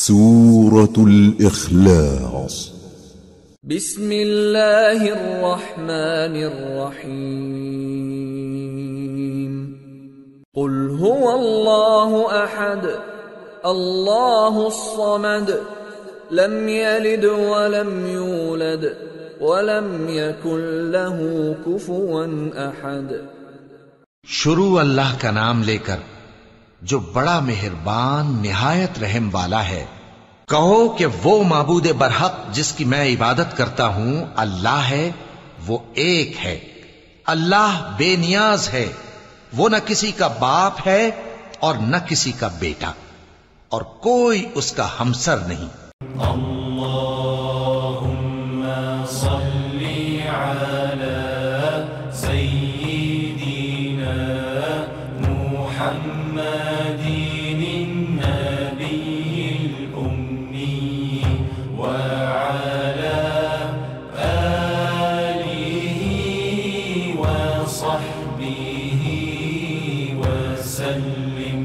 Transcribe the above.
سورة الإخلاص. بسم الله الرحمن الرحيم. قل هو الله أحد الله الصمد لم يلد ولم يولد ولم يكن له كفوا أحد। शुरू अल्लाह का नाम लेकर जो बड़ा मेहरबान निहायत रहम वाला है। कहो कि वो माबूद बरहक जिसकी मैं इबादत करता हूं अल्लाह है, वो एक है। अल्लाह बेनियाज है, वो न किसी का बाप है और न किसी का बेटा, और कोई उसका हमसर नहीं। अल्लाहुम्मा सल्ली अला सय्यिदिना मुहम्मदिन नबिय्यिल उम्मी व अला आलिहि व सहबिहि व सल्लिम।